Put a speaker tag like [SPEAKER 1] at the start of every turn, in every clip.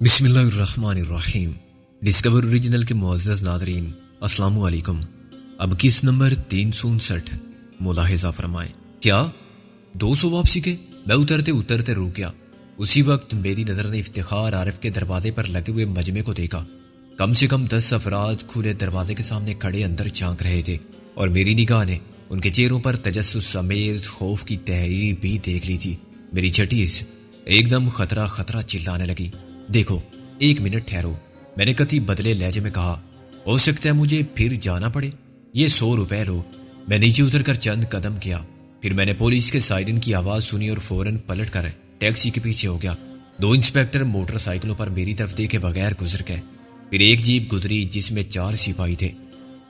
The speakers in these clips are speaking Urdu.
[SPEAKER 1] بسم اللہ الرحمن الرحیم۔ ڈسکور اوریجنل کے معزز ناظرین، السلام علیکم۔ اب کس نمبر 359 ملاحظہ فرمائیں۔ کیا 200 واپسی کے؟ میں اترتے رک گیا۔ اسی وقت میری نظر نے افتخار عارف کے دروازے پر لگے ہوئے مجمع کو دیکھا۔ کم سے کم 10 افراد کھلے دروازے کے سامنے کھڑے اندر جھانک رہے تھے، اور میری نگاہ نے ان کے چہروں پر تجسس سمیت خوف کی تحریر بھی دیکھ لی تھی۔ میری چھٹیس ایک دم خطرہ چلانے لگی۔ دیکھو، 1 منٹ ٹھہرو، میں نے قطعی بدلے لہجے میں کہا۔ ہو سکتا ہے مجھے پھر جانا پڑے، یہ 100 روپے لو۔ میں نیچے اتر کر چند قدم کیا، پھر میں نے پولیس کے سائرن کی آواز سنی اور فوراً پلٹ کر ٹیکسی کے پیچھے ہو گیا۔ 2 انسپیکٹر موٹر سائیکلوں پر میری طرف دیکھے بغیر گزر گئے۔ پھر ایک جیپ گزری جس میں 4 سپاہی تھے۔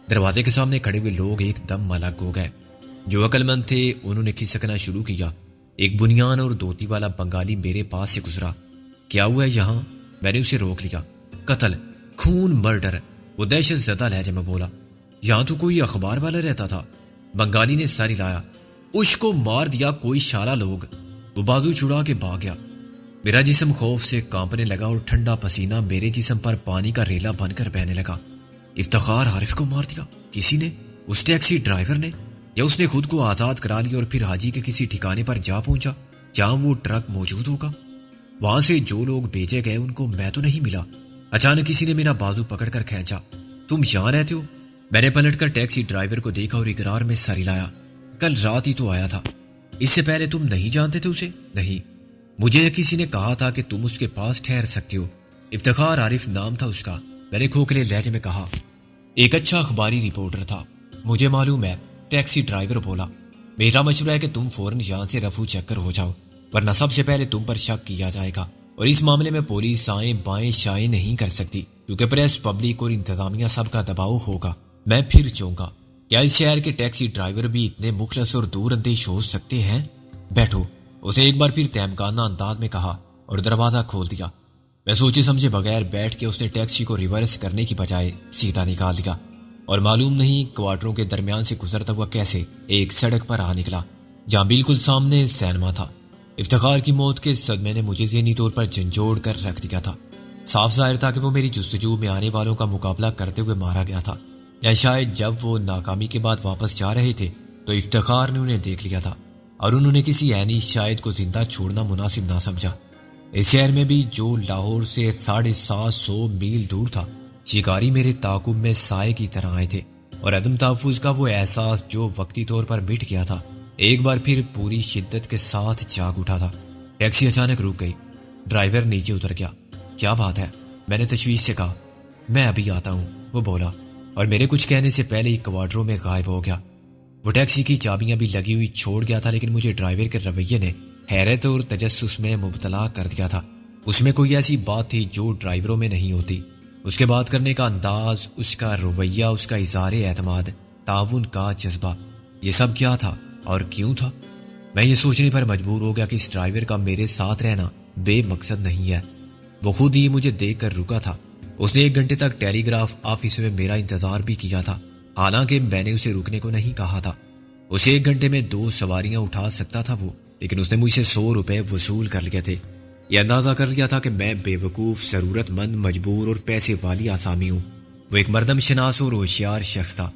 [SPEAKER 1] دروازے کے سامنے کھڑے ہوئے لوگ ایک دم ملک ہو گئے۔ جو عقل مند تھے انہوں نے کھسکنا شروع کیا۔ ایک بنیان اور دھوتی والا بنگالی میرے پاس سے گزرا۔ کیا ہوا ہے یہاں؟ میں نے اسے روک لیا۔ قتل، خون، مرڈر، وہ دہشت زدہ لہجے میں بولا۔ یہاں تو کوئی اخبار والا رہتا تھا۔ بنگالی نے سر ہلایا۔ اس کو مار دیا کوئی شالہ لوگ۔ وہ بازو چھڑا کے بھاگ گیا۔ میرا جسم خوف سے کانپنے لگا اور ٹھنڈا پسینہ میرے جسم پر پانی کا ریلا بن کر بہنے لگا۔ افتخار عارف کو مار دیا کسی نے؟ اس ٹیکسی ڈرائیور نے؟ یا اس نے خود کو آزاد کرا لیا اور پھر حاجی کے کسی ٹھکانے پر جا پہنچا جہاں وہ ٹرک موجود ہوگا؟ وہاں سے جو لوگ بھیجے گئے ان کو میں تو نہیں ملا۔ اچانک کسی نے میرا بازو پکڑ کر کھینچا۔ تم یہاں رہتے ہو؟ میں نے پلٹ کر ٹیکسی ڈرائیور کو دیکھا اور اقرار میں سر ہلایا۔ کل رات ہی تو آیا تھا۔ اس سے پہلے تم نہیں جانتے تھے اسے؟ نہیں، مجھے کسی نے کہا تھا کہ تم اس کے پاس ٹھہر سکتے ہو۔ افتخار عارف نام تھا اس کا، میں نے کھوکھلے لہجے میں کہا۔ ایک اچھا اخباری رپورٹر تھا، مجھے معلوم ہے، ٹیکسی ڈرائیور بولا۔ میرا مشورہ ہے کہ تم فوراً یہاں سے رفو چکر ہو جاؤ، ورنہ سب سے پہلے تم پر شک کیا جائے گا، اور اس معاملے میں پولیس آئیں بائیں شائیں نہیں کر سکتی، کیونکہ پریس، پبلک اور انتظامیہ سب کا دباؤ ہوگا۔ میں پھر چونکا، کیا اس شہر کے ٹیکسی ڈرائیور بھی اتنے مخلص اور دور اندیش ہو سکتے ہیں؟ بیٹھو، اسے ایک بار پھر تہمکانہ انداز میں کہا اور دروازہ کھول دیا۔ میں سوچے سمجھے بغیر بیٹھ کے اس نے ٹیکسی کو ریورس کرنے کی بجائے سیدھا نکال دیا، اور معلوم نہیں کوارٹروں کے درمیان سے گزرتا ہوا کیسے ایک سڑک پر آ نکلا جہاں بالکل سامنے سینما تھا۔ افتخار کی موت کے صدمے نے مجھے ذہنی طور پر جھنجھوڑ کر رکھ دیا تھا۔ صاف ظاہر تھا کہ وہ میری جستجو میں آنے والوں کا مقابلہ کرتے ہوئے مارا گیا تھا، یا شاید جب وہ ناکامی کے بعد واپس جا رہے تھے تو افتخار نے انہیں دیکھ لیا تھا اور انہوں نے کسی عینی شاید کو زندہ چھوڑنا مناسب نہ سمجھا۔ اس شہر میں بھی جو لاہور سے 750 میل دور تھا، شکاری میرے تعاقب میں سائے کی طرح آئے تھے، اور عدم تحفظ کا وہ احساس جو وقتی طور پر مٹ گیا تھا ایک بار پھر پوری شدت کے ساتھ جاگ اٹھا تھا۔ ٹیکسی اچانک رک گئی۔ ڈرائیور نیچے اتر گیا۔ کیا بات ہے؟ میں نے تشویش سے کہا۔ میں ابھی آتا ہوں، وہ بولا، اور میرے کچھ کہنے سے پہلے ہی کوارٹروں میں غائب ہو گیا۔ وہ ٹیکسی کی چابیاں بھی لگی ہوئی چھوڑ گیا تھا، لیکن مجھے ڈرائیور کے رویے نے حیرت اور تجسس میں مبتلا کر دیا تھا۔ اس میں کوئی ایسی بات تھی جو ڈرائیوروں میں نہیں ہوتی۔ اس کے بات کرنے کا انداز، اس کا رویہ، اس کا اظہار اعتماد، تعاون کا جذبہ، یہ سب کیا تھا اور کیوں تھا؟ میں یہ سوچنے پر مجبور ہو گیا کہ اس ڈرائیور کا میرے ساتھ رہنا بے مقصد نہیں ہے۔ وہ خود ہی مجھے دیکھ کر رکا تھا۔ اس نے 1 گھنٹے تک ٹیلی گراف آفس میں میرا انتظار بھی کیا تھا، حالانکہ میں نے اسے رکنے کو نہیں کہا تھا۔ اسے 1 گھنٹے میں 2 سواریاں اٹھا سکتا تھا وہ، لیکن اس نے مجھ سے 100 روپے وصول کر لیے تھے۔ یہ اندازہ کر لیا تھا کہ میں بے وقوف، ضرورت مند، مجبور اور پیسے والی آسامی ہوں۔ وہ ایک مردم شناس اور ہوشیار شخص تھا۔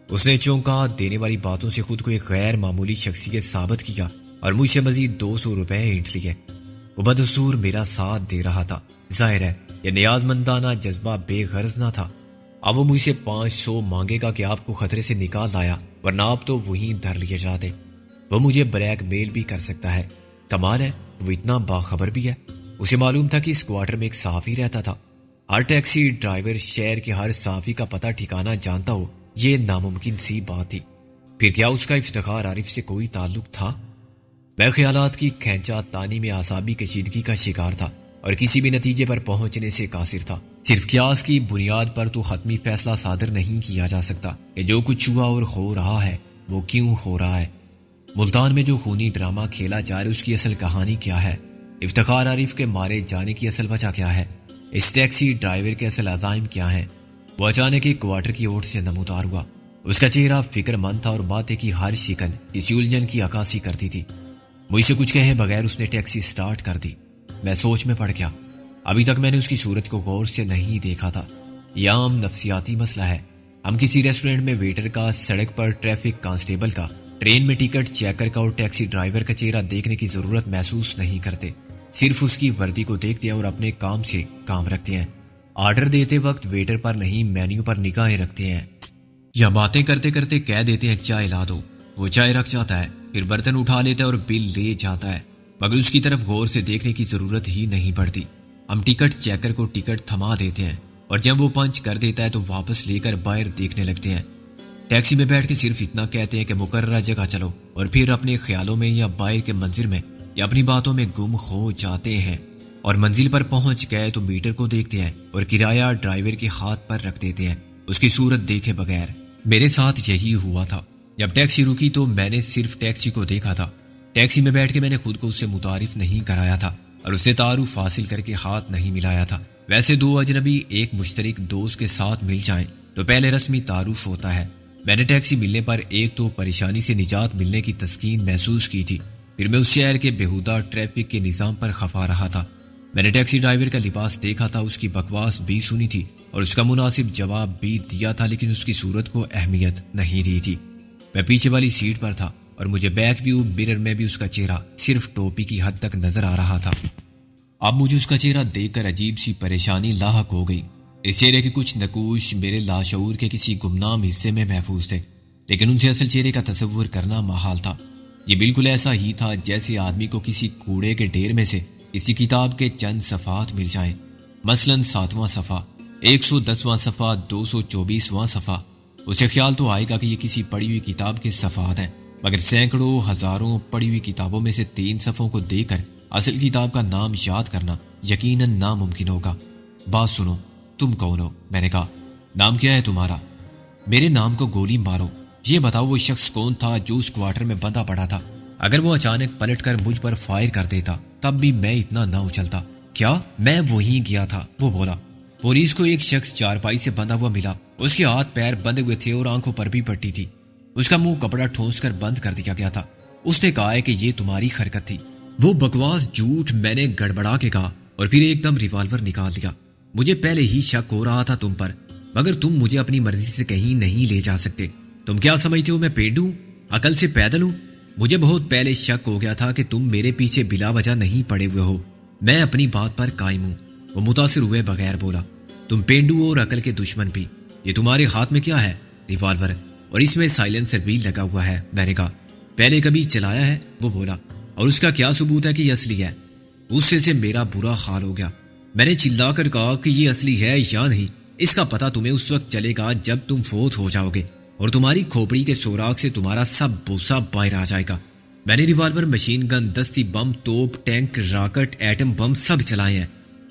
[SPEAKER 1] اس نے چونکا دینے والی باتوں سے خود کو ایک غیر معمولی شخصیت ثابت کیا اور مجھ سے مزید 200 روپے اینٹ لیے۔ وہ بدستور میرا ساتھ دے رہا تھا۔ ظاہر ہے یہ نیاز مندانہ جذبہ بے غرض نہ تھا۔ اب وہ مجھ سے 500 مانگے گا کہ آپ کو خطرے سے نکال لایا، ورنہ آپ تو وہیں دھر لیے جاتے۔ وہ مجھے بلیک میل بھی کر سکتا ہے۔ کمال ہے، وہ اتنا باخبر بھی ہے۔ اسے معلوم تھا کہ اس کوارٹر میں ایک صحافی رہتا تھا۔ ہر ٹیکسی ڈرائیور شہر کے ہر صحافی کا پتہ ٹھکانہ جانتا ہو، یہ ناممکن سی بات تھی۔ پھر کیا اس کا افتخار عارف سے کوئی تعلق تھا؟ میں خیالات کی کھینچا تانی میں اعصابی کشیدگی کا شکار تھا اور کسی بھی نتیجے پر پہنچنے سے قاصر تھا۔ صرف قیاس کی بنیاد پر تو حتمی فیصلہ صادر نہیں کیا جا سکتا کہ جو کچھ ہوا اور ہو رہا ہے وہ کیوں ہو رہا ہے۔ ملتان میں جو خونی ڈرامہ کھیلا جا رہا ہے اس کی اصل کہانی کیا ہے؟ افتخار عارف کے مارے جانے کی اصل وجہ کیا ہے؟ اس ٹیکسی ڈرائیور کے اصل عزائم کیا ہیں؟ وہ اچانک ایک کوارٹر کی اوٹ سے نمودار ہوا۔ اس کا چہرہ فکر مند تھا اور ماتھے کی ہر شکن کسی الجھن کی عکاسی کرتی تھی۔ مجھ سے کچھ کہے بغیر اس نے ٹیکسی سٹارٹ کر دی۔ میں سوچ میں پڑ گیا۔ ابھی تک میں نے اس کی صورت کو غور سے نہیں دیکھا تھا۔ یہ عام نفسیاتی مسئلہ ہے۔ ہم کسی ریسٹورنٹ میں ویٹر کا، سڑک پر ٹریفک کانسٹیبل کا، ٹرین میں ٹکٹ چیکر کا اور ٹیکسی ڈرائیور کا چہرہ دیکھنے کی ضرورت محسوس نہیں کرتے، صرف اس کی وردی کو دیکھتے ہیں اور اپنے کام سے کام رکھتے ہیں۔ آرڈر دیتے وقت ویٹر پر نہیں مینیو پر نگاہیں رکھتے ہیں، یا باتیں کرتے کرتے کہہ دیتے ہیں چائے لا دو۔ وہ چائے رکھ جاتا ہے، پھر برتن اٹھا لیتا ہے اور بل لے جاتا ہے، مگر اس کی طرف غور سے دیکھنے کی ضرورت ہی نہیں پڑتی۔ ہم ٹکٹ چیکر کو ٹکٹ تھما دیتے ہیں اور جب وہ پنچ کر دیتا ہے تو واپس لے کر باہر دیکھنے لگتے ہیں۔ ٹیکسی میں بیٹھ کے صرف اتنا کہتے ہیں کہ مقررہ جگہ چلو، اور پھر اپنے خیالوں میں یا باہر کے منظر میں یا اپنی باتوں میں گم ہو جاتے ہیں، اور منزل پر پہنچ گئے تو میٹر کو دیکھتے ہیں اور کرایہ ڈرائیور کے ہاتھ پر رکھ دیتے ہیں، اس کی صورت دیکھے بغیر۔ میرے ساتھ یہی ہوا تھا۔ جب ٹیکسی رکی تو میں نے صرف ٹیکسی کو دیکھا تھا۔ ٹیکسی میں بیٹھ کے میں نے خود کو اس سے متعارف نہیں کرایا تھا اور اس نے تعارف حاصل کر کے ہاتھ نہیں ملایا تھا۔ ویسے دو اجنبی ایک مشترک دوست کے ساتھ مل جائیں تو پہلے رسمی تعارف ہوتا ہے۔ میں نے ٹیکسی ملنے پر ایک تو پریشانی سے نجات ملنے کی تسکین محسوس کی تھی، پھر میں اس شہر کے بےہودہ ٹریفک کے نظام پر خفا رہا تھا۔ میں نے ٹیکسی ڈرائیور کا لباس دیکھا تھا، اس کی بکواس بھی سنی تھی اور اس کا مناسب جواب بھی دیا تھا، لیکن اس کی صورت کو اہمیت نہیں دی تھی۔ میں پیچھے والی سیٹ پر تھا اور مجھے بیک ویو مرر میں بھی اس کا چہرہ صرف ٹوپی کی حد تک نظر آ رہا تھا۔ اب مجھے اس کا چہرہ دیکھ کر عجیب سی پریشانی لاحق ہو گئی۔ اس چہرے کے کچھ نقوش میرے لاشعور کے کسی گمنام حصے میں محفوظ تھے، لیکن ان سے اصل چہرے کا تصور کرنا محال تھا۔ یہ بالکل ایسا ہی تھا جیسے آدمی کو کسی کوڑے کے ڈھیر میں سے کسی کتاب کے چند صفحات مل جائیں، مثلاً 7واں صفحہ، 110واں صفحہ، 224واں صفحہ۔ اسے خیال تو آئے گا کہ یہ کسی پڑھی ہوئی کتاب کے صفحات ہیں، مگر سینکڑوں ہزاروں پڑھی ہوئی کتابوں میں سے 3 صفحوں کو دیکھ کر اصل کتاب کا نام یاد کرنا یقیناً ناممکن ہوگا۔ بات سنو، تم کون ہو؟ میں نے کہا۔ نام کیا ہے تمہارا؟ میرے نام کو گولی مارو۔ یہ بتاؤ وہ شخص کون تھا جو اس کوارٹر میں بندھا پڑا تھا؟ اگر وہ اچانک پلٹ کر مجھ پر فائر کر دیتا تب بھی میں اتنا نہ اچلتا۔ کیا؟ میں وہیں گیا تھا، وہ بولا۔ پولیس کو ایک شخص چارپائی سے بندھا ہوا ملا، اس کے ہاتھ پیر بندھے ہوئے تھے اور آنکھوں پر بھی پٹی تھی، اس کا منہ کپڑا ٹھونس کر بند کر دیا گیا تھا۔ اس نے کہا ہے کہ یہ تمہاری حرکت تھی۔ وہ بکواس جھوٹ، میں نے گڑبڑا کے کہا اور پھر ایک دم ریوالور نکال دیا۔ مجھے پہلے ہی شک ہو رہا تھا تم پر، مگر تم مجھے اپنی مرضی سے کہیں نہیں لے جا سکتے۔ تم کیا سمجھتے ہو میں پینڈو ہوں، عقل سے پیدل ہوں؟ مجھے بہت پہلے شک ہو گیا تھا کہ تم میرے پیچھے بلا وجہ نہیں پڑے ہوئے ہو۔ میں اپنی بات پر قائم ہوں۔ وہ متاثر ہوئے بغیر بولا، تم پینڈو اور عقل کے دشمن بھی۔ یہ تمہارے ہاتھ میں کیا ہے؟ ریوالور، اور اس میں سائلنسر بھی لگا ہوا ہے۔ میں نے کہا، پہلے کبھی چلایا ہے؟ وہ بولا، اور اس کا کیا ثبوت ہے کہ یہ اصلی ہے؟ غصے سے میرا برا حال ہو گیا۔ میں نے چلا کر کہا کہ یہ اصلی ہے یا نہیں، اس کا پتہ تمہیں اس وقت چلے گا جب تم فوت ہو جاؤ گے اور تمہاری کھوپڑی کے سوراخ سے تمہارا سب بوسہ باہر آ جائے گا۔ میں نے ریوالور، مشین گن، دستی بم، توپ، ٹینک، راکٹ، ایٹم بم سب چلائے ہیں۔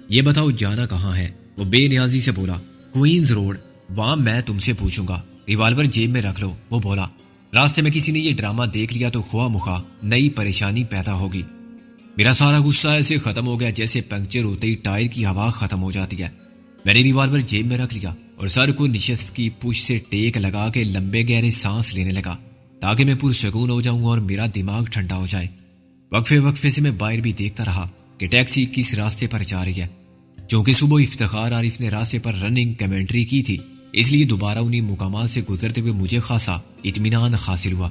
[SPEAKER 1] یہ بتاؤ جانا کہاں ہے؟ وہ بے نیازی سے بولا، کوئنز روڈ۔ وہاں میں تم سے پوچھوں گا۔ ریوالور جیب میں رکھ لو، وہ بولا۔ راستے میں کسی نے یہ ڈرامہ دیکھ لیا تو خواہ مخواہ نئی پریشانی پیدا ہوگی۔ میرا سارا غصہ ایسے ختم ہو گیا جیسے پنکچر ہوتے ہی ٹائر کی ہوا ختم ہو جاتی ہے۔ میں نے ریوالور جیب میں رکھ لیا اور سر کو نشست کی پش سے ٹیک لگا کے لمبے گہرے سانس لینے لگا تاکہ میں پرسکون ہو جاؤں اور میرا دماغ ٹھنڈا ہو جائے۔ وقفے وقفے سے میں باہر بھی دیکھتا رہا کہ ٹیکسی کس راستے پر جا رہی ہے۔ چونکہ صبح افتخار عارف نے راستے پر رننگ کمنٹری کی تھی، اس لیے دوبارہ انہی مقامات سے گزرتے ہوئے مجھے خاصا اطمینان حاصل ہوا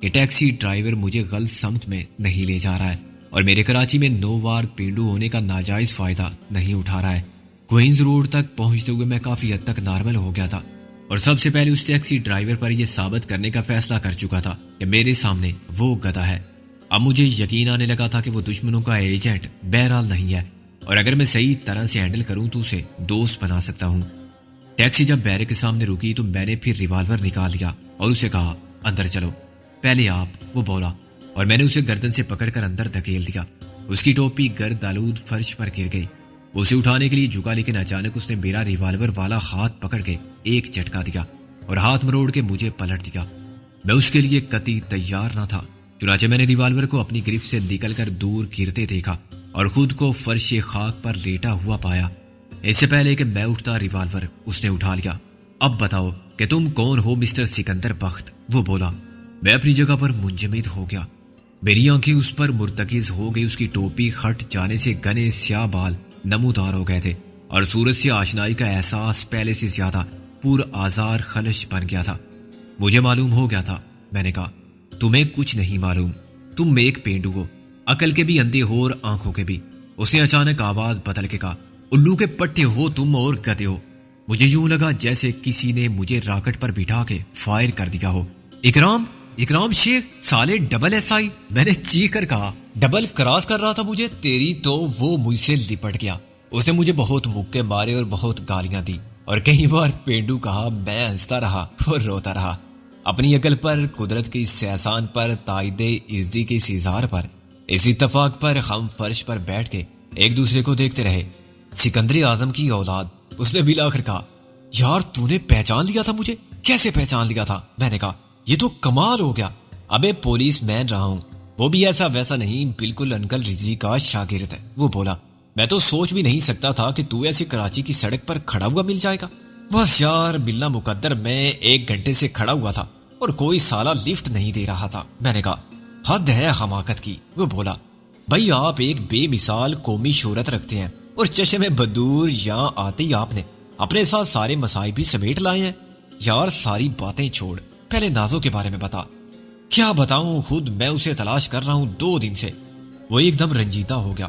[SPEAKER 1] کہ ٹیکسی ڈرائیور مجھے غلط سمت میں نہیں لے جا رہا ہے اور میرے کراچی میں 9 وار پینڈو ہونے کا ناجائز فائدہ نہیں اٹھا رہا ہے۔ کوئنز روڈ تک پہنچتے ہوئے میں کافی حد تک نارمل ہو گیا تھا اور سب سے پہلے اس ٹیکسی ڈرائیور پر یہ ثابت کرنے کا فیصلہ کر چکا تھا کہ میرے سامنے وہ گدھا ہے۔ اب مجھے یقین آنے لگا تھا کہ وہ دشمنوں کا ایجنٹ بہرحال نہیں ہے، اور اگر میں صحیح طرح سے ہینڈل کروں تو اسے دوست بنا سکتا ہوں۔ ٹیکسی جب بیرے کے سامنے رکی تو میں نے پھر ریوالور نکال لیا اور اسے کہا، اندر چلو۔ پہلے آپ، وہ بولا، اور میں نے اسے گردن سے پکڑ کر اندر دھکیل دیا۔ اس کی ٹوپی گرد آلود فرش پر گر گئی۔ وہ اسے اٹھانے کے لیے جھکا، لیکن اچانک اس نے میرا ریوالور والا ہاتھ پکڑ کے ایک جھٹکا دیا اور ہاتھ مروڑ کے مجھے پلٹ دیا۔ میں اس کے لیے قطعی تیار نہ تھا، چنانچہ میں نے ریوالور کو اپنی گرفت سے نکل کر دور گرتے دیکھا اور خود کو فرش خاک پر لیٹا ہوا پایا۔ اس سے پہلے کہ میں اٹھتا ریوالور اس نے اٹھا لیا۔ اب بتاؤ کہ تم کون ہو مسٹر سکندر بخت، وہ بولا۔ میں اپنی جگہ پر منجمد ہو گیا، میری آنکھیں اس پر مرتکز ہو گئی۔ اس کی ٹوپی ہٹ جانے سے گھنے سیاہ بال نمودار ہو گئے تھے اور سورج سے آشنائی کا احساس پہلے سے زیادہ پر آزار خلش بن گیا تھا۔ مجھے معلوم ہو گیا تھا، میں نے کہا۔ تمہیں کچھ نہیں معلوم، تم ایک پینڈو ہو، عقل کے بھی اندھے ہو اور آنکھوں کے بھی۔ اس نے اچانک آواز بدل کے کہا، الو کے پٹھے ہو تم اور گدھے ہو۔ مجھے یوں لگا جیسے کسی نے مجھے راکٹ پر بٹھا کے فائر کر دیا ہو۔ اکرام شیخ سالے ڈبل ایس آئی، میں نے چیخ کر کہا۔ ڈبل کراس کر رہا تھا مجھے تیری تو وہ مجھ سے لپٹ گیا۔ اس نے مجھے بہت مکے مارے اور بہت گالیاں دی اور کئی بار پینڈو کہا۔ میں ہنستا رہا اور روتا رہا، اپنی عقل پر، قدرت کی اس احسان پر، تائید عزی کے اس اظہار پر، اس اتفاق پر ہم فرش پر بیٹھ کے ایک دوسرے کو دیکھتے رہے۔ سکندر اعظم کی اولاد، اس نے بالآخر کہا، یار تو نے پہچان لیا تھا مجھے؟ کیسے پہچان لیا تھا؟ میں نے کہا، یہ تو کمال ہو گیا، ابے پولیس مین رہا ہوں، وہ بھی ایسا ویسا نہیں، بالکل انکل رضی کا شاگرد ہے۔ وہ بولا، میں تو سوچ بھی نہیں سکتا تھا کہ تو ایسے کراچی کی سڑک پر کھڑا ہوا مل جائے گا۔ بس یار ملنا مقدر، میں 1 گھنٹے سے کھڑا ہوا تھا اور کوئی سالہ لفٹ نہیں دے رہا تھا۔ میں نے کہا، حد ہے حماقت کی۔ وہ بولا، بھائی آپ ایک بے مثال قومی شہرت رکھتے ہیں اور چشم بدور یہاں آتے ہی آپ نے اپنے ساتھ سارے مصائب بھی سمیٹ لائے ہیں۔ یار ساری باتیں چھوڑ، پہلے نازو کے بارے میں بتا۔ کیا بتاؤں، خود میں اسے تلاش کر رہا ہوں 2 دن سے۔ وہ ایک دم رنجیدہ ہو گیا۔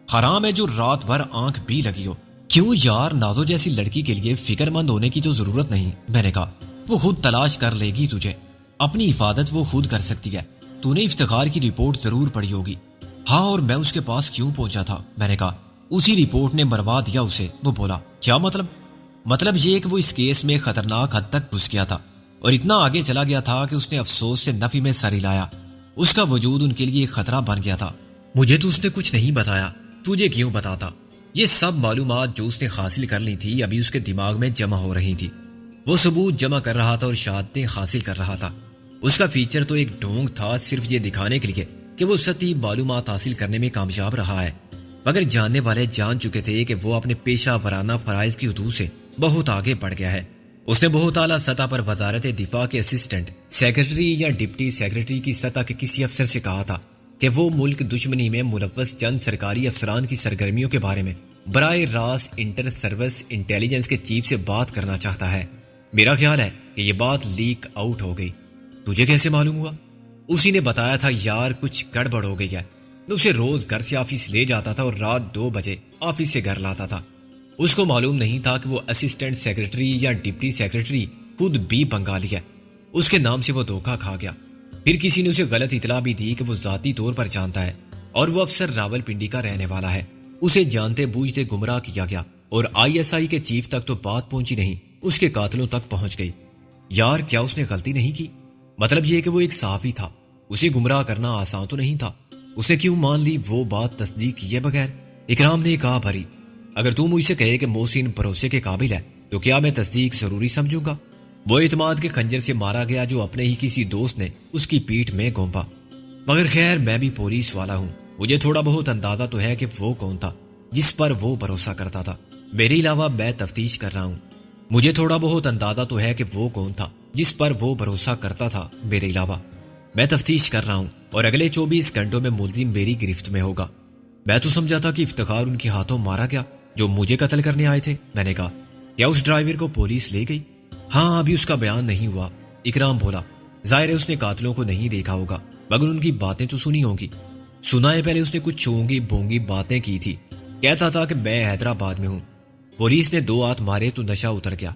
[SPEAKER 1] حرام ہے جو رات بھر آنکھ بھی لگی ہو۔ کیوں یار، نازو جیسی لڑکی کے لیے فکر مند ہونے کی تو ضرورت نہیں۔ میں نے کہا، وہ خود تلاش کر لے گی تجھے، اپنی حفاظت وہ خود کر سکتی ہے۔ تو نے افتخار کی رپورٹ ضرور پڑھی ہوگی۔ ہاں، اور میں اس کے پاس کیوں پہنچا تھا؟ میں نے کہا، اسی رپورٹ نے مروا دیا اسے۔ وہ بولا، کیا مطلب یہ کہ وہ اس کیس میں خطرناک حد تک گھس گیا تھا اور اتنا آگے چلا گیا تھا کہ اس نے افسوس سے نفی میں سر ہلایا۔ اس کا وجود ان کے لیے ایک خطرہ بن گیا تھا۔ مجھے تو اس نے کچھ نہیں بتایا، تجھے کیوں بتاتا؟ یہ سب معلومات جو اس نے حاصل کر لی تھی ابھی اس کے دماغ میں جمع ہو رہی تھی۔ وہ ثبوت جمع کر رہا تھا اور شہادتیں حاصل کر رہا تھا۔ اس کا فیچر تو ایک ڈھونگ تھا، صرف یہ دکھانے کے لیے کہ وہ سطحی معلومات حاصل کرنے میں کامیاب رہا ہے، مگر جاننے والے جان چکے تھے کہ وہ اپنے پیشہ ورانہ فرائض کی حدود سے بہت آگے بڑھ گیا ہے۔ اس نے بہت اعلیٰ سطح پر وزارت دفاع کے اسسٹنٹ سیکرٹری یا ڈپٹی سیکرٹری کی سطح کے کسی افسر سے کہا تھا کہ وہ ملک دشمنی میں ملوث چند سرکاری افسران کی سرگرمیوں کے بارے میں براہ راست انٹر سروس انٹیلیجنس کے چیف سے بات کرنا چاہتا ہے۔ میرا خیال ہے کہ یہ بات لیک آؤٹ ہو گئی۔ تجھے کیسے معلوم ہوا؟ اسی نے بتایا تھا یار، کچھ گڑبڑ ہو گئی ہے۔ میں اسے روز گھر سے آفس لے جاتا تھا اور رات 2 بجے آفس سے گھر لاتا تھا۔ اس کو معلوم نہیں تھا کہ وہ اسسٹنٹ سیکرٹری یا ڈپٹی سیکرٹری خود بھی بنگالی ہے۔ اس کے نام سے وہ دھوکہ کھا گیا۔ پھر کسی نے اسے غلط اطلاع بھی دی کہ وہ ذاتی طور پر جانتا ہے اور وہ افسر راول پنڈی کا رہنے والا ہے۔ اسے جانتے بوجھتے گمراہ کیا گیا اور ISI کے چیف تک تو بات پہنچی نہیں، اس کے قاتلوں تک پہنچ گئی۔ یار کیا اس نے غلطی نہیں کی؟ مطلب یہ کہ وہ ایک صحافی تھا، اسے گمراہ کرنا آسان تو نہیں تھا۔ اس نے کیوں مان لی وہ بات تصدیق کیے بغیر؟ اکرام نے کہا، بھری اگر تم مجھ سے کہے کہ محسن بھروسے کے قابل ہے تو کیا میں تصدیق ضروری سمجھوں گا؟ وہ اعتماد کے خنجر سے مارا گیا جو اپنے ہی کسی دوست نے اس کی پیٹھ میں گھونپا۔ مگر خیر، میں بھی پولیس والا ہوں، مجھے تھوڑا بہت اندازہ تو ہے کہ وہ کون تھا جس پر وہ بھروسہ کرتا تھا۔ میرے علاوہ میں تفتیش کر رہا ہوں۔ مجھے تھوڑا بہت اندازہ تو ہے کہ وہ کون تھا جس پر وہ بھروسہ کرتا تھا۔ میرے علاوہ میں تفتیش کر رہا ہوں اور اگلے 24 گھنٹوں میں ملزم میری گرفت میں ہوگا۔ میں تو سمجھا تھا کہ افتخار ان کے ہاتھوں مارا گیا جو مجھے قتل کرنے آئے تھے۔ میں نے کہا، کیا اس ڈرائیور کو پولیس لے گئی؟ ہاں، ابھی اس کا بیان نہیں ہوا۔ اکرام بولا، ظاہر ہے اس نے قاتلوں کو نہیں دیکھا ہوگا، مگر ان کی باتیں تو سنی ہوگی۔ سنا ہے پہلے اس نے کچھ چونگی بونگی باتیں کی تھی، کہتا تھا کہ میں حیدرآباد میں ہوں۔ پولیس نے 2 ہاتھ مارے تو نشہ اتر گیا۔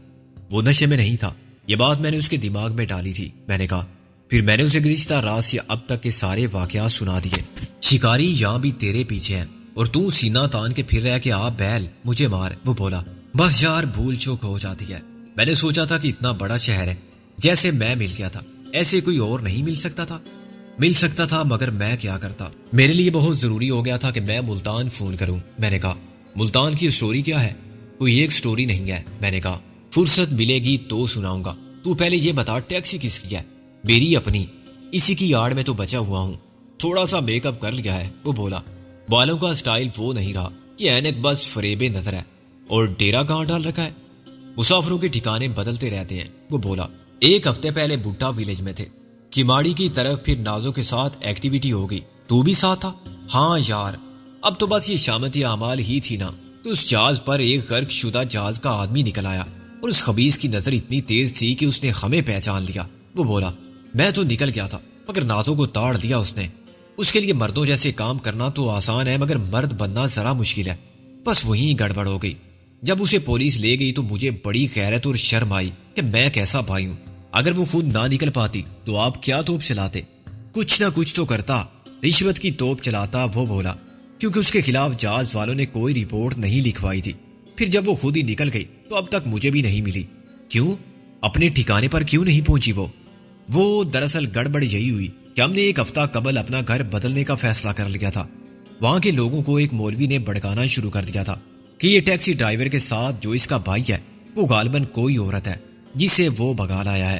[SPEAKER 1] وہ نشے میں نہیں تھا، یہ بات میں نے اس کے دماغ میں ڈالی تھی۔ میں نے کہا، پھر میں نے اسے گزشتہ رات سے اب تک کے سارے واقعات سنا دیے۔ شکاری یہاں بھی تیرے پیچھے ہیں اور تو سینہ تان کے پھر رہا کہ آ بیل مجھے مار۔ وہ بولا، بس یار بھول چوک ہو جاتی ہے۔ میں نے سوچا تھا کہ اتنا بڑا شہر ہے، جیسے میں مل گیا تھا ایسے کوئی اور نہیں مل سکتا تھا مگر میں کیا کرتا؟ میرے لیے بہت ضروری ہو گیا تھا کہ میں ملتان فون کروں۔ میں نے کہا، ملتان کی سٹوری کیا ہے؟ کوئی ایک سٹوری نہیں ہے۔ میں نے کہا، فرصت ملے گی تو سناؤں گا، تو پہلے یہ بتا ٹیکسی کس کی ہے؟ میری اپنی، اسی کی آڑ میں تو بچا ہوا ہوں، تھوڑا سا میک اپ کر لیا ہے۔ وہ بولا، بالوں کا سٹائل وہ نہیں رہا، یہ اینک بس فریب نظر ہے۔ اور ڈیرا کہاں ڈال رکھا ہے؟ مسافروں کے ٹھکانے بدلتے رہتے ہیں۔ وہ بولا، 1 ہفتے پہلے بھٹا ویلیج میں تھے، کماڑی کی طرف، پھر نازو کے ساتھ ایکٹیویٹی ہو گئی۔ تو بھی ساتھ تھا؟ ہاں یار، اب تو بس یہ شامت اعمال ہی تھی نا، کہ اس جہاز پر ایک غرق شدہ جہاز کا آدمی نکل آیا اور اس خبیث کی نظر اتنی تیز تھی کہ اس نے ہمیں پہچان لیا۔ وہ بولا، میں تو نکل گیا تھا مگر نازوں کو تاڑ دیا اس نے۔ اس کے لیے مردوں جیسے کام کرنا تو آسان ہے مگر مرد بننا ذرا مشکل ہے۔ بس وہیں گڑبڑ ہو گئی۔ جب اسے پولیس لے گئی تو مجھے بڑی غیرت اور شرم آئی کہ میں کیسا بھائی ہوں۔ اگر وہ خود نہ نکل پاتی تو آپ کیا توپ چلاتے؟ کچھ نہ کچھ تو کرتا، رشوت کی توپ چلاتا۔ وہ بولا، کیونکہ اس کے خلاف جہاز والوں نے کوئی رپورٹ نہیں لکھوائی تھی۔ پھر جب وہ خود ہی نکل گئی تو اب تک مجھے بھی نہیں ملی۔ کیوں؟ اپنے ٹھکانے پر کیوں نہیں پہنچی وہ دراصل گڑبڑ یہی ہوئی کہ ہم نے ایک ہفتہ قبل اپنا گھر بدلنے کا فیصلہ کر لیا تھا۔ وہاں کے لوگوں کو ایک مولوی نے بھڑکانا شروع کر دیا تھا کہ یہ ٹیکسی ڈرائیور کے ساتھ جو اس کا بھائی ہے وہ غالباً کوئی عورت ہے جسے وہ بھگا لایا ہے۔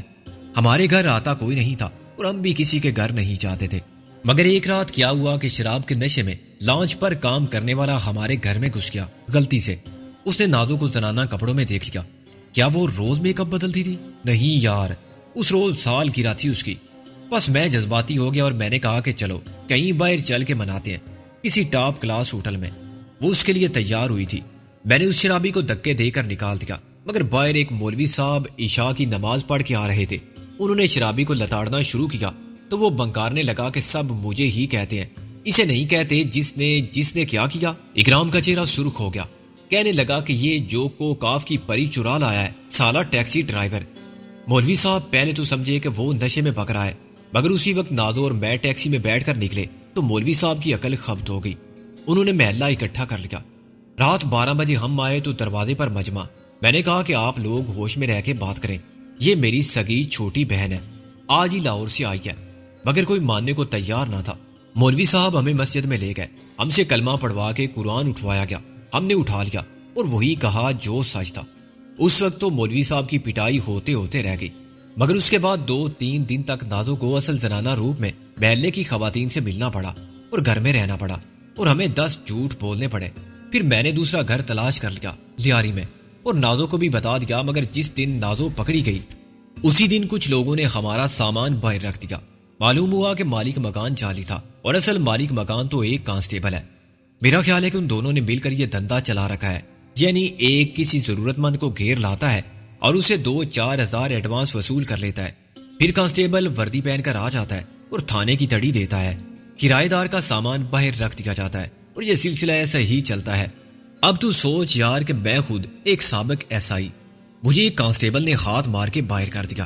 [SPEAKER 1] ہمارے گھر آتا کوئی نہیں تھا اور ہم بھی کسی کے گھر نہیں جاتے تھے، مگر ایک رات کیا ہوا کہ شراب کے نشے میں لانچ پر کام کرنے والا ہمارے گھر میں گھس گیا غلطی سے۔ اس نے نازو کو زنانہ کپڑوں میں دیکھ لیا۔ کیا وہ روز میک اپ بدلتی تھی؟ نہیں یار، اس روز سال کی رات تھی اس کی۔ بس میں جذباتی ہو گیا اور میں نے کہا کہ چلو کہیں باہر چل کے مناتے ہیں کسی ٹاپ کلاس ہوٹل میں۔ وہ اس کے لیے تیار ہوئی تھی۔ میں نے اس شرابی کو دھکے دے کر نکال دیا، مگر باہر ایک مولوی صاحب عشاء کی نماز پڑھ کے آ رہے تھے۔ انہوں نے شرابی کو لتاڑنا شروع کیا تو وہ بنکارنے لگا کہ سب مجھے ہی کہتے ہیں، اسے نہیں کہتے جس نے کیا کیا۔ اکرام کا چہرہ سرخ ہو گیا، کہنے لگا کہ یہ جو کو کاف کی پری چرا لایا ہے سالہ ٹیکسی ڈرائیور۔ مولوی صاحب پہلے تو سمجھے کہ وہ نشے میں بک رہا ہے، مگر اسی وقت نازو اور میں ٹیکسی میں بیٹھ کر نکلے تو مولوی صاحب کی عقل خبت ہو گئی۔ انہوں نے محلہ اکٹھا کر لیا۔ رات 12 بجے ہم آئے تو دروازے پر مجمع۔ میں نے کہا کہ آپ لوگ ہوش میں رہ کے بات کریں، یہ میری سگی چھوٹی بہن ہے، آج ہی لاہور سے آئی ہے، مگر کوئی ماننے کو تیار نہ تھا۔ مولوی صاحب ہمیں مسجد میں لے گئے، ہم سے کلمہ پڑھوا کے قرآن اٹھوایا گیا، ہم نے اٹھا لیا اور وہی کہا جو سچ تھا۔ اس وقت تو مولوی صاحب کی پٹائی ہوتے ہوتے رہ گئی، مگر اس کے بعد 2-3 دن تک نازو کو اصل زنانہ روپ میں محلے کی خواتین سے ملنا پڑا اور گھر میں رہنا پڑا اور ہمیں 10 جھوٹ بولنے پڑے۔ پھر میں نے دوسرا گھر تلاش کر لیا لیاری میں اور نازو کو بھی بتا دیا، مگر جس دن نازو پکڑی گئی اسی دن کچھ لوگوں نے ہمارا سامان باہر رکھ دیا۔ معلوم ہوا کہ مالک مکان جعلی تھا اور اصل مالک مکان تو ایک کانسٹیبل ہے۔ میرا خیال ہے کہ ان دونوں نے مل کر یہ دھندا چلا رکھا ہے، یعنی ایک کسی ضرورت مند کو گھیر لاتا ہے اور اسے 2-4 ہزار ایڈوانس وصول کر لیتا ہے، پھر کانسٹیبل وردی پہن کر آ جاتا ہے اور تھانے کی تڑی دیتا ہے، کرایہ دار کا سامان باہر رکھ دیا جاتا ہے اور یہ سلسلہ ایسا ہی چلتا ہے۔ اب تو سوچ یار کہ میں خود ایک سابق ایسائی، مجھے ایک کانسٹیبل نے ہاتھ مار کے باہر کر دیا۔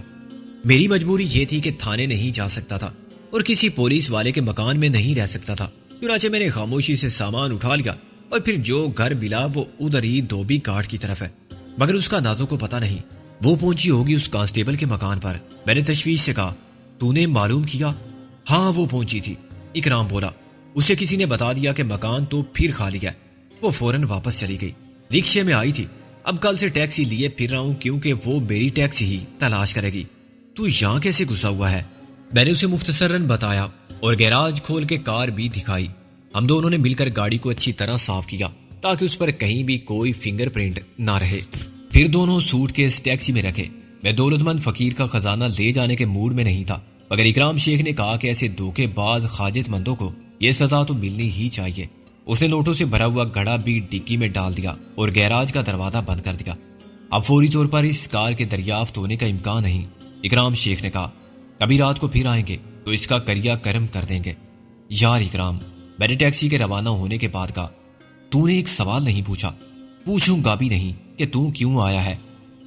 [SPEAKER 1] میری مجبوری یہ تھی کہ تھانے نہیں جا سکتا تھا اور کسی پولیس والے کے مکان میں نہیں رہ سکتا تھا، چنانچہ میں نے خاموشی سے سامان اٹھا لیا اور پھر جو گھر ملا وہ ادھر ہی دھوبی گھاٹ کی طرف ہے، مگر اس کا نازو کو پتہ نہیں، وہ پہنچی ہوگی اس کانسٹیبل کے مکان پر۔ میں نے تشویش سے کہا، تو نے معلوم کیا؟ ہاں وہ پہنچی تھی، اکرام بولا۔ اسے کسی نے بتا دیا کہ مکان تو پھر خالی ہے۔ وہ فوراً واپس چلی گئی، رکشے میں آئی تھی۔ اب کل سے ٹیکسی لیے پھر رہا ہوں کیونکہ وہ میری ٹیکسی ہی تلاش کرے گی۔ تو یہاں کیسے گھسا ہوا ہے؟ میں نے اسے مختصراً بتایا اور گیراج کھول کے کار بھی دکھائی۔ ہم دونوں نے مل کر گاڑی کو اچھی طرح صاف کیا تاکہ اس پر کہیں بھی کوئی فنگر پرنٹ نہ رہے، پھر دونوں سوٹ کیس ٹیکسی میں رکھے۔ میں دولت مند فقیر کا خزانہ لے جانے کے موڈ میں نہیں تھا، مگر اکرام شیخ نے کہا کہ ایسے دھوکے باز حاجت مندوں کو یہ سزا تو ملنی ہی چاہیے۔ اس نے نوٹوں سے بھرا ہوا گھڑا بھی ڈگی میں ڈال دیا اور گیراج کا دروازہ بند کر دیا۔ اب فوری طور پر اس کار کے دریافت ہونے کا امکان نہیں۔ اکرام شیخ نے کہا، کبھی رات کو پھر آئیں گے تو اس کا کریا کرم کر دیں گے۔ یار اکرام، میں نے ٹیکسی کے روانہ ہونے کے بعد کہا، تو نے ایک سوال نہیں پوچھا، پوچھوں گا بھی نہیں کہ تو کیوں آیا ہے،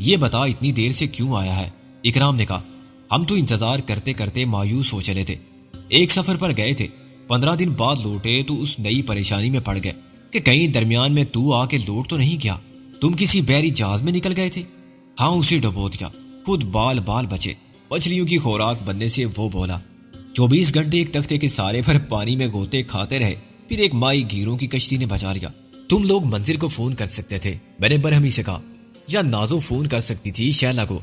[SPEAKER 1] یہ بتا اتنی دیر سے کیوں آیا ہے۔ اکرام نے کہا، ہم تو انتظار کرتے کرتے مایوس ہو چلے تھے، ایک سفر پر گئے تھے، 15 دن بعد لوٹے تو اس نئی پریشانی میں پڑ گئے کہ کہیں درمیان میں تو آ کے لوٹ تو نہیں گیا۔ تم کسی بحری جہاز میں نکل گئے تھے؟ ہاں، اسے ڈبو دیا، خود بال بچے۔ مچھلیوں کی خوراک بننے سے وہ بولا، 24 گھنٹے ایک تختے کے سارے پر پانی میں غوطے کھاتے رہے، پھر ایک مائی گیروں کی کشتی نے بچا لیا۔ تم لوگ منظر کو فون کر سکتے تھے، میں نے برہمی سے کہا، یا نازو فون کر سکتی تھی شیلا کو۔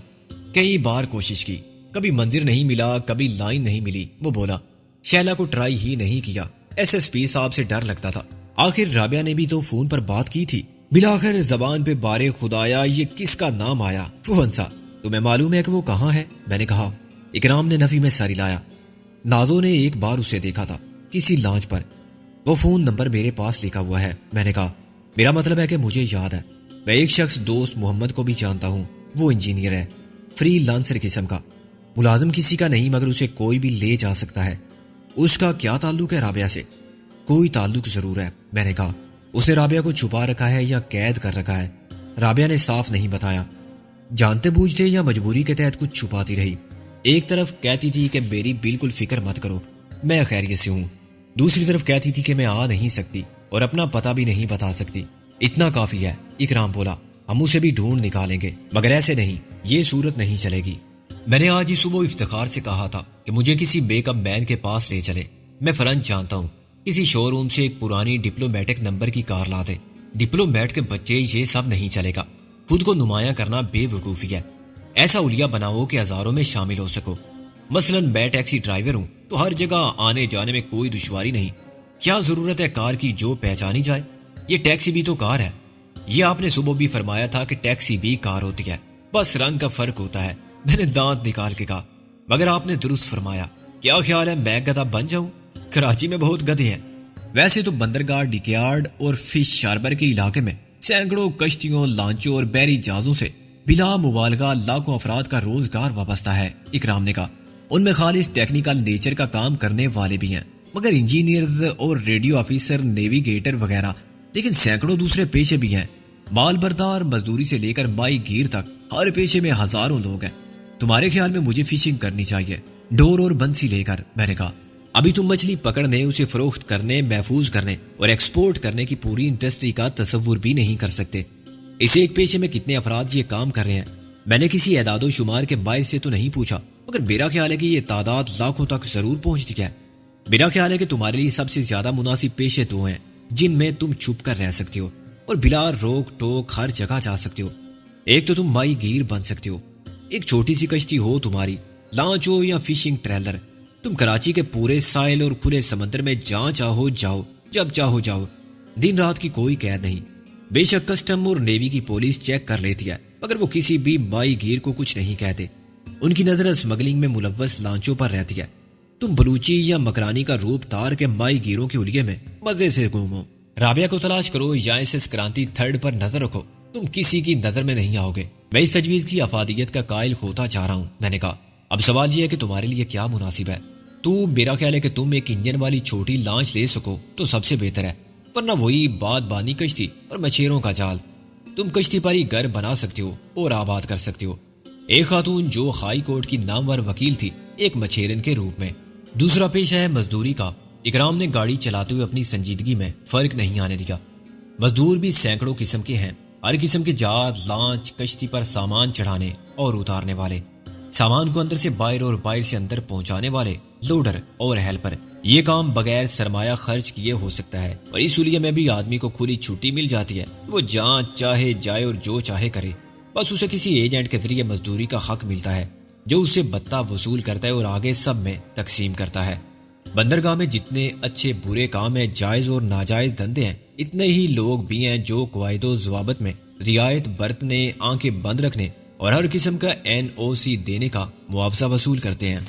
[SPEAKER 1] کئی بار کوشش کی، کبھی منظر نہیں ملا، کبھی لائن نہیں ملی۔ وہ بولا، شیلا کو ٹرائی ہی نہیں کیا، ایس ایس پی صاحب سے ڈر لگتا تھا۔ آخر رابعہ نے بھی تو فون پر بات کی تھی۔ بلاخر زبان پہ بارے خدایا یہ کس کا نام آیا؟ وہ ہنسا، تمہیں معلوم ہے کہ وہ کہاں ہے؟ میں نے کہا۔ اکرام نے نفی میں سر ہلایا۔ نازو نے ایک بار اسے دیکھا تھا کسی لانچ پر، وہ فون نمبر میرے پاس لکھا ہوا ہے۔ میں نے کہا، میرا مطلب ہے کہ مجھے یاد ہے، میں ایک شخص دوست محمد کو بھی جانتا ہوں، وہ انجینئر ہے، فری لانسر قسم کا، ملازم کسی کا نہیں مگر اسے کوئی بھی لے جا سکتا ہے۔ اس کا کیا تعلق ہے رابعہ سے؟ کوئی تعلق ضرور ہے، میں نے کہا۔ اس نے رابعہ کو چھپا رکھا ہے یا قید کر رکھا ہے؟ رابعہ نے صاف نہیں بتایا، جانتے بوجھتے یا مجبوری کے تحت کچھ چھپاتی رہی۔ ایک طرف کہتی تھی کہ میری بالکل فکر مت کرو، میں خیریت سے ہوں، دوسری طرف کہتی تھی کہ میں آ نہیں سکتی اور اپنا پتہ بھی نہیں بتا سکتی۔ اتنا کافی ہے، اکرام بولا، ہم اسے بھی ڈھونڈ نکالیں گے، مگر ایسے نہیں، یہ صورت نہیں چلے گی۔ میں نے آج ہی صبح افتخار سے کہا تھا کہ مجھے کسی میک اپ مین کے پاس لے چلے، میں فرنچ جانتا ہوں، کسی شو روم سے ایک پرانی ڈپلومیٹک نمبر کی کار لا دے۔ ڈپلومیٹ کے بچے یہ سب نہیں چلے گا، خود کو نمایاں کرنا بے وقوفی ہے، ایسا اولیا بناؤ کہ ہزاروں میں شامل ہو سکو۔ مثلا میں ٹیکسی ڈرائیور ہوں تو ہر جگہ آنے جانے میں کوئی دشواری نہیں، کیا ضرورت ہے کار کی جو پہچانی جائے؟ یہ ٹیکسی بھی تو کار ہے۔ یہ آپ نے صبح بھی فرمایا تھا کہ ٹیکسی بھی کار ہوتی ہے، بس رنگ کا فرق ہوتا ہے۔ میں نے دانت نکال کے کہا، مگر آپ نے درست فرمایا۔ کیا خیال ہے میں گدھا بن جاؤں؟ کراچی میں بہت گدھے ہیں، ویسے تو بندرگاہ، ڈکیارڈ اور فش ہاربر کے علاقے میں سینکڑوں کشتیوں، لانچوں اور بحری جہازوں سے بلا مبالغہ لاکھوں افراد کا روزگار وابستہ ہے، اکرام نے کہا۔ ان میں خالص ٹیکنیکل نیچر کا کام کرنے والے بھی ہیں، مگر انجینئرز اور ریڈیو آفیسر، نیویگیٹر وغیرہ، لیکن سینکڑوں دوسرے پیشے بھی ہیں، مال بردار مزدوری سے لے کر ماہی گیر تک، ہر پیشے میں ہزاروں لوگ ہیں۔ تمہارے خیال میں مجھے فشنگ کرنی چاہیے، ڈور اور بنسی لے کر؟ میں نے کہا، ابھی تم مچھلی پکڑنے، اسے فروخت کرنے، محفوظ کرنے اور ایکسپورٹ کرنے کی پوری انڈسٹری کا تصور بھی نہیں کر سکتے۔ اس ایک پیشے میں کتنے افراد یہ کام کر رہے ہیں؟ میں نے کسی اعداد و شمار کے ماہر سے تو نہیں پوچھا، مگر میرا خیال ہے کہ یہ تعداد لاکھوں تک ضرور پہنچتی ہے۔ میرا خیال ہے کہ تمہارے لیے سب سے زیادہ مناسب پیشے دو ہیں جن میں تم چھپ کر رہ سکتے ہو اور بلا روک ٹوک ہر جگہ جا سکتے ہو۔ ایک تو تم ماہی گیر بن سکتے ہو، ایک چھوٹی سی کشتی ہو تمہاری، لانچ ہو یا فشنگ ٹریلر، تم کراچی کے پورے ساحل اور کھلے سمندر میں جہاں چاہو جاؤ، جب چاہو جاؤ، دن رات کی کوئی قید نہیں۔ بے شک کسٹم اور نیوی کی پولیس چیک کر لیتی ہے، مگر وہ کسی بھی ماہی گیر کو کچھ نہیں کہتے، ان کی نظر اسمگلنگ میں ملوث لانچوں پر رہتی ہے۔ تم بلوچی یا مکرانی کا روپ تار کے ماہی گیروں کے حلیے میں مزے سے گھومو، رابعہ کو تلاش کرو یا اس کرانتی تھرڈ پر نظر رکھو، تم کسی کی نظر میں نہیں آؤ گے۔ میں اس تجویز کی افادیت کا قائل ہوتا جا رہا ہوں، میں نے کہا۔ اب سوال یہ ہے کہ تمہارے لیے کیا مناسب ہے؟ میرا خیال ہے کہ تم ایک انجن والی چھوٹی لانچ لے سکو تو سب سے بہتر ہے، ورنہ وہی باد بانی کشتی اور مچھیروں کا جال۔ تم کشتی پر ہی گھر بنا سکتے ہو اور آباد کر سکتے ہو۔ ایک خاتون جو ہائی کورٹ کی نامور وکیل تھی، ایک مچھیرن کے روپ میں۔ دوسرا پیشہ ہے مزدوری کا۔ اکرام نے گاڑی چلاتے ہوئے اپنی سنجیدگی میں فرق نہیں آنے دیا۔ مزدور بھی سینکڑوں قسم کے ہیں، ہر قسم کے جہاز، لانچ، کشتی پر سامان چڑھانے اور اتارنے والے، سامان کو اندر سے باہر اور باہر سے اندر پہنچانے والے، لوڈر اور ہیلپر۔ یہ کام بغیر سرمایہ خرچ کیے ہو سکتا ہے، اور اس لیے میں بھی آدمی کو کھلی چھٹی مل جاتی ہے، وہ جہاں چاہے جائے اور جو چاہے کرے، بس اسے کسی ایجنٹ کے ذریعے مزدوری کا حق ملتا ہے جو اسے بتہ وصول کرتا ہے اور آگے سب میں تقسیم کرتا ہے۔ بندرگاہ میں جتنے اچھے برے کام ہیں، جائز اور ناجائز دھندے ہیں، اتنے ہی لوگ بھی ہیں جو قواعد و ضوابط میں رعایت برتنے، آنکھیں بند رکھنے اور ہر قسم کا NOC دینے کا معاوضہ وصول کرتے ہیں۔